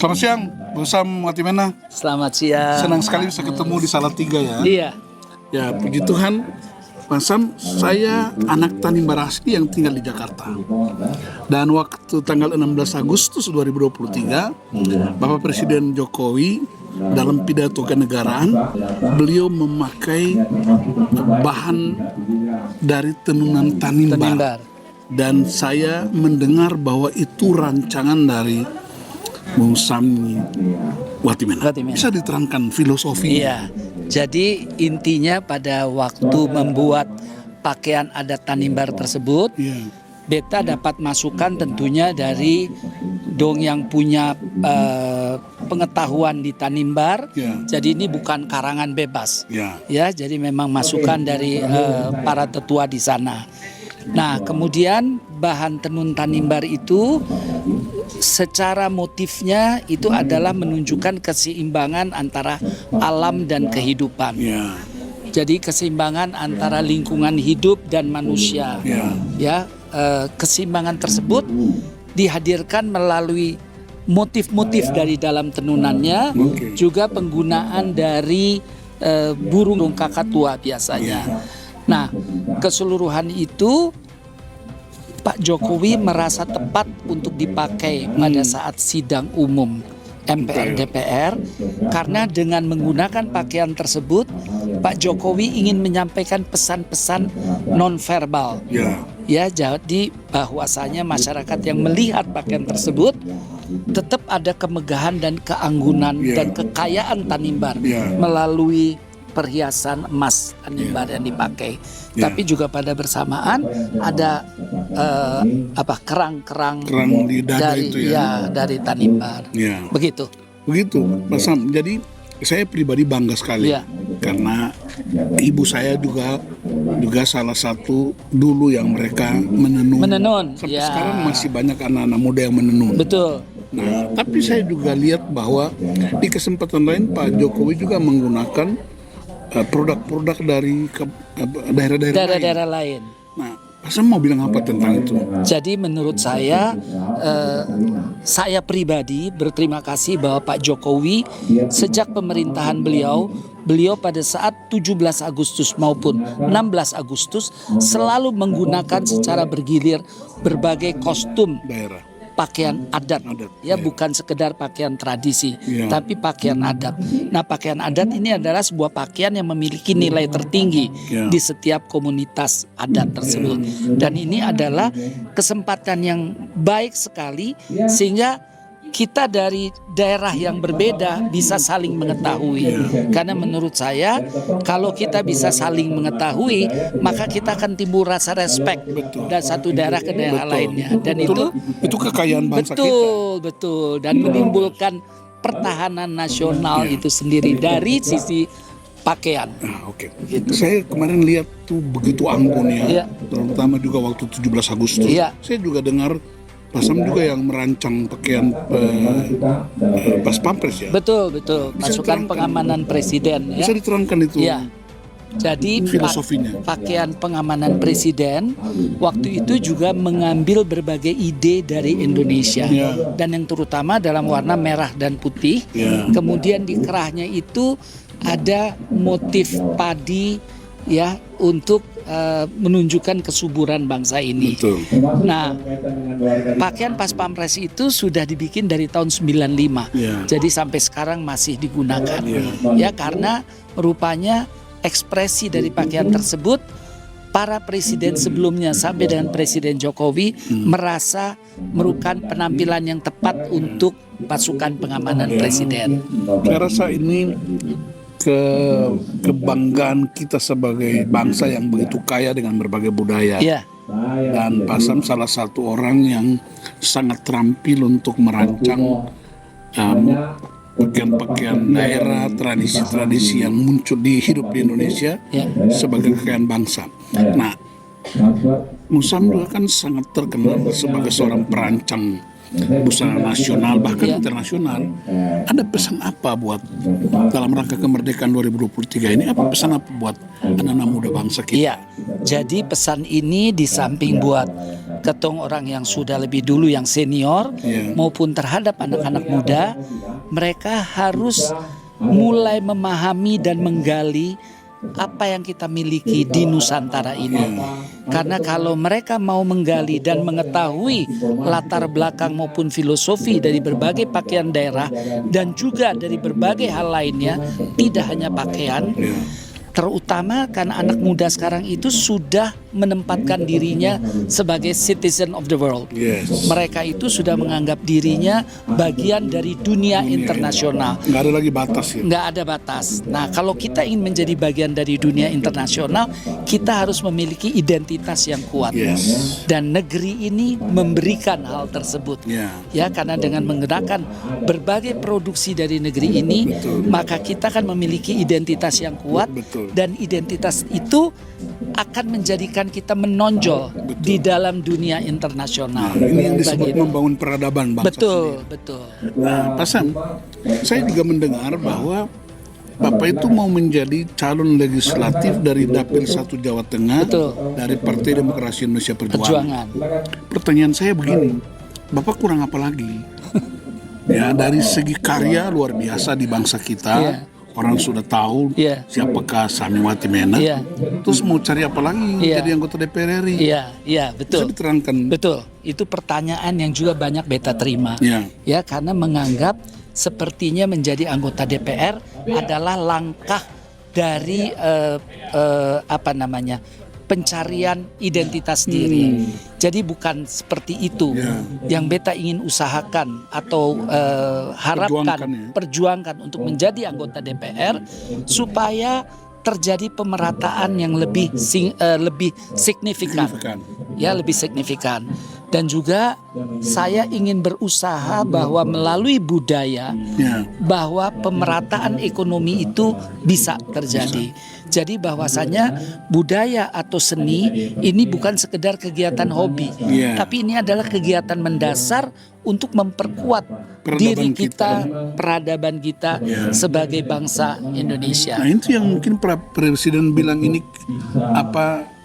Selamat siang, Bu Sam Watimena. Selamat siang. Senang sekali bisa ketemu di Salatiga ya. Iya. Ya, puji Tuhan, Pak Sam, saya anak Tanimbar asli yang tinggal di Jakarta. Dan waktu tanggal 16 Agustus 2023, Bapak Presiden Jokowi dalam pidato kenegaraan, beliau memakai bahan dari tenunan Tanimbar. Dan saya mendengar bahwa itu rancangan dari Bung Sam Watimena. Bisa diterangkan filosofi? Iya. Jadi intinya pada waktu membuat pakaian adat Tanimbar tersebut, beta dapat masukan tentunya dari dong yang punya pengetahuan di Tanimbar. Jadi ini bukan karangan bebas. Ya, jadi memang masukan dari para tetua di sana. Nah, kemudian bahan tenun Tanimbar itu secara motifnya itu adalah menunjukkan keseimbangan antara alam dan kehidupan. Jadi keseimbangan antara lingkungan hidup dan manusia. Ya, keseimbangan tersebut dihadirkan melalui motif-motif dari dalam tenunannya, juga penggunaan dari burung kakatua biasanya. Nah, keseluruhan itu Pak Jokowi merasa tepat untuk dipakai pada saat sidang umum MPR DPR, karena dengan menggunakan pakaian tersebut Pak Jokowi ingin menyampaikan pesan-pesan nonverbal. Ya, jadi bahwasanya masyarakat yang melihat pakaian tersebut tetap ada kemegahan dan keanggunan dan kekayaan Tanimbar melalui perhiasan emas Tanimbar yang dipakai. Tapi juga pada bersamaan ada kerang-kerang di dada dari itu ya. Dari Tanimbar. Begitu Pak Sam. Jadi saya pribadi bangga sekali karena ibu saya juga salah satu dulu yang mereka menenun. Sampai sekarang masih banyak anak-anak muda yang menenun. Betul. Nah, tapi saya juga lihat bahwa di kesempatan lain Pak Jokowi juga menggunakan produk-produk dari daerah-daerah lain. Nah, Pak Sam mau bilang apa tentang itu? Jadi menurut saya pribadi berterima kasih bahwa Pak Jokowi sejak pemerintahan beliau pada saat 17 Agustus maupun 16 Agustus selalu menggunakan secara bergilir berbagai kostum daerah. Pakaian adat, bukan sekedar pakaian tradisi, tapi pakaian adat. Nah, pakaian adat ini adalah sebuah pakaian yang memiliki nilai tertinggi di setiap komunitas adat tersebut. Dan ini adalah kesempatan yang baik sekali sehingga kita dari daerah yang berbeda bisa saling mengetahui. Karena menurut saya kalau kita bisa saling mengetahui, maka kita akan timbul rasa respect dari satu daerah ke daerah lainnya. Dan itu kekayaan bangsa kita. Betul. Dan menimbulkan pertahanan nasional itu sendiri dari sisi pakaian. Gitu. Saya kemarin lihat tuh begitu anggun ya. Terutama juga waktu 17 Agustus. Saya juga dengar Pak Sam juga yang merancang pakaian Pas Pampres ya. Betul. Pasukan pengamanan presiden. Bisa diterangkan itu. Jadi filosofinya. Pakaian pengamanan presiden waktu itu juga mengambil berbagai ide dari Indonesia dan yang terutama dalam warna merah dan putih. Kemudian di kerahnya itu ada motif padi untuk menunjukkan kesuburan bangsa ini. Nah, pakaian Pas Pampres itu sudah dibikin dari tahun 95. Jadi sampai sekarang masih digunakan. Karena rupanya ekspresi dari pakaian tersebut para presiden sebelumnya sampai dengan Presiden Jokowi merasa merupakan penampilan yang tepat untuk pasukan pengamanan presiden. Saya rasa ini kebanggaan kita sebagai bangsa yang begitu kaya dengan berbagai budaya. Dan Pak Sam salah satu orang yang sangat terampil untuk merancang pakaian-pakaian daerah, tradisi-tradisi yang muncul di hidup di Indonesia sebagai kekayaan bangsa. Nah, Musam juga kan sangat terkenal sebagai seorang perancang busana nasional bahkan internasional. Ada pesan apa buat dalam rangka kemerdekaan 2023 ini? Apa pesan apa buat anak-anak muda bangsa kita? Jadi pesan ini di samping buat ketong orang yang sudah lebih dulu yang senior maupun terhadap anak-anak muda, mereka harus mulai memahami dan menggali apa yang kita miliki di Nusantara ini. Karena kalau mereka mau menggali dan mengetahui latar belakang maupun filosofi dari berbagai pakaian daerah dan juga dari berbagai hal lainnya, tidak hanya pakaian, terutama karena anak muda sekarang itu sudah menempatkan dirinya sebagai citizen of the world. Mereka itu sudah menganggap dirinya bagian dari dunia internasional. Nggak ada lagi batas ya. Nggak ada batas. Nah, kalau kita ingin menjadi bagian dari dunia internasional, kita harus memiliki identitas yang kuat. Dan negeri ini memberikan hal tersebut. Ya, karena dengan menggunakan berbagai produksi dari negeri ini, maka kita akan memiliki identitas yang kuat. Dan identitas itu akan menjadikan kita menonjol di dalam dunia internasional. Ini yang disebut membangun peradaban bangsa. Betul. Nah, Pak Sam, saya juga mendengar bahwa Bapak itu mau menjadi calon legislatif dari Dapil 1 Jawa Tengah dari Partai Demokrasi Indonesia Perjuangan. Pertanyaan saya begini, Bapak kurang apa lagi? Ya, dari segi karya luar biasa di bangsa kita. Orang sudah tahu siapakah Sami Watimena. Terus mau cari apa lagi jadi anggota DPR RI? Iya, betul. Bisa diterangkan. Betul. Itu pertanyaan yang juga banyak beta terima. Ya, karena menganggap sepertinya menjadi anggota DPR adalah langkah dari pencarian identitas diri. Jadi bukan seperti itu yang beta ingin usahakan atau harapkan, perjuangkan untuk menjadi anggota DPR supaya terjadi pemerataan yang lebih signifikan. Ya, lebih signifikan. Dan juga saya ingin berusaha bahwa melalui budaya bahwa pemerataan ekonomi itu bisa terjadi. Jadi bahwasanya budaya atau seni ini bukan sekedar kegiatan hobi, tapi ini adalah kegiatan mendasar untuk memperkuat diri kita, peradaban kita sebagai bangsa Indonesia. Nah, itu yang mungkin Presiden bilang ini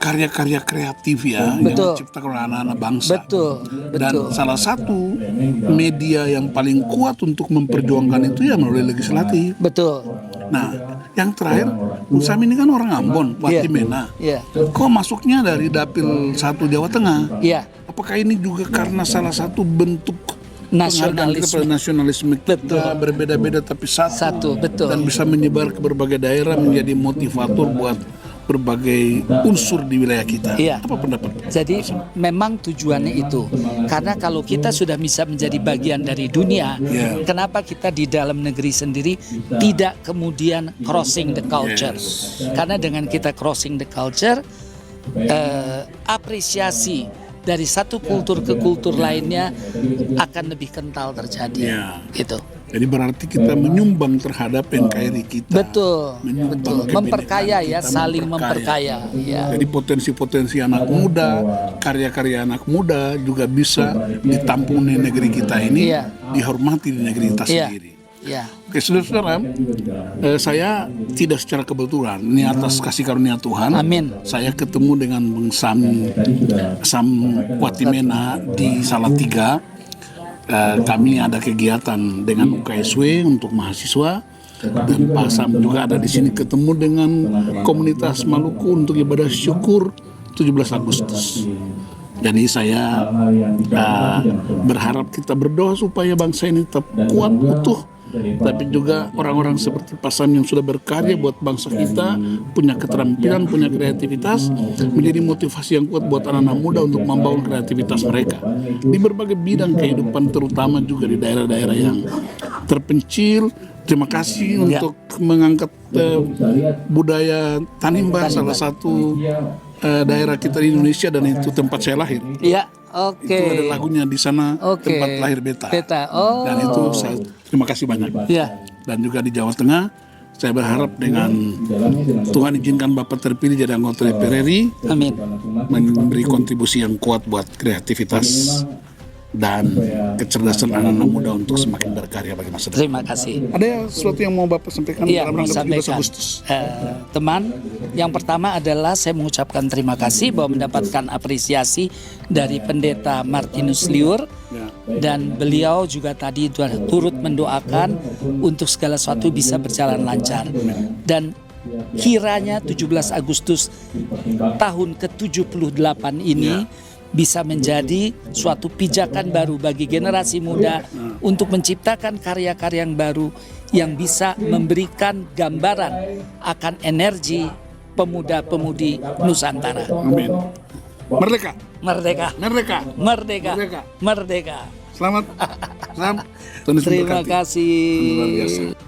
karya-karya kreatif yang diciptakan oleh anak-anak bangsa. Dan salah satu media yang paling kuat untuk memperjuangkan itu ya melalui legislatif. Nah, yang terakhir, Sami ini kan orang Ambon, Watimena. Kok masuknya dari Dapil 1 Jawa Tengah? Apakah ini juga karena salah satu bentuk nasionalisme kita berbeda-beda tapi satu. Dan bisa menyebar ke berbagai daerah menjadi motivator buat berbagai unsur di wilayah kita. Apa pendapat? Jadi memang tujuannya itu. Karena kalau kita sudah bisa menjadi bagian dari dunia, kenapa kita di dalam negeri sendiri tidak kemudian crossing the culture? Karena dengan kita crossing the culture, apresiasi dari satu kultur ke kultur lainnya akan lebih kental terjadi. Gitu. Jadi berarti kita menyumbang terhadap NKRI kita. Betul. Memperkaya ya, saling memperkaya. Jadi potensi-potensi anak muda, karya-karya anak muda juga bisa ditampung di negeri kita ini, dihormati di negeri kita sendiri. Oke, saudara-saudara, saya tidak secara kebetulan, ini atas kasih karunia Tuhan. Saya ketemu dengan Bang Sam Watimena di Salatiga. Kami ada kegiatan dengan UKSW untuk mahasiswa, dan Pak Sam juga ada di sini ketemu dengan komunitas Maluku untuk ibadah syukur 17 Agustus. Jadi saya berharap kita berdoa supaya bangsa ini tetap kuat, utuh, tapi juga orang-orang seperti Pak Sam yang sudah berkarya buat bangsa kita, punya keterampilan, punya kreativitas, menjadi motivasi yang kuat buat anak-anak muda untuk membangun kreativitas mereka di berbagai bidang kehidupan, terutama juga di daerah-daerah yang terpencil. Terima kasih untuk mengangkat budaya Tanimbar, salah satu daerah kita di Indonesia, dan itu tempat saya lahir. Itu ada lagunya di sana, tempat lahir beta. Dan itu saya terima kasih banyak. Dan juga di Jawa Tengah, saya berharap dengan Tuhan izinkan Bapak terpilih jadi anggota DPR RI, memberi kontribusi yang kuat buat kreativitas dan kecerdasan anak-anak muda untuk semakin berkarya bagi masa depan. Terima kasih. Ada sesuatu yang mau Bapak sampaikan Iya, dalam rangka 17 sampaikan. Agustus? Teman, yang pertama adalah saya mengucapkan terima kasih bahwa mendapatkan apresiasi dari Pendeta Martinus Liur, Ya. dan beliau juga tadi turut mendoakan untuk segala sesuatu bisa berjalan lancar. Dan kiranya 17 Agustus tahun ke-78 ini bisa menjadi suatu pijakan baru bagi generasi muda untuk menciptakan karya-karya yang baru yang bisa memberikan gambaran akan energi pemuda-pemudi Nusantara. Amin. Merdeka, Merdeka, merdeka. merdeka, Merdeka. merdeka. Selamat. Salam. Tuhan Yesus Terima memberkati. kasih. Luar biasa.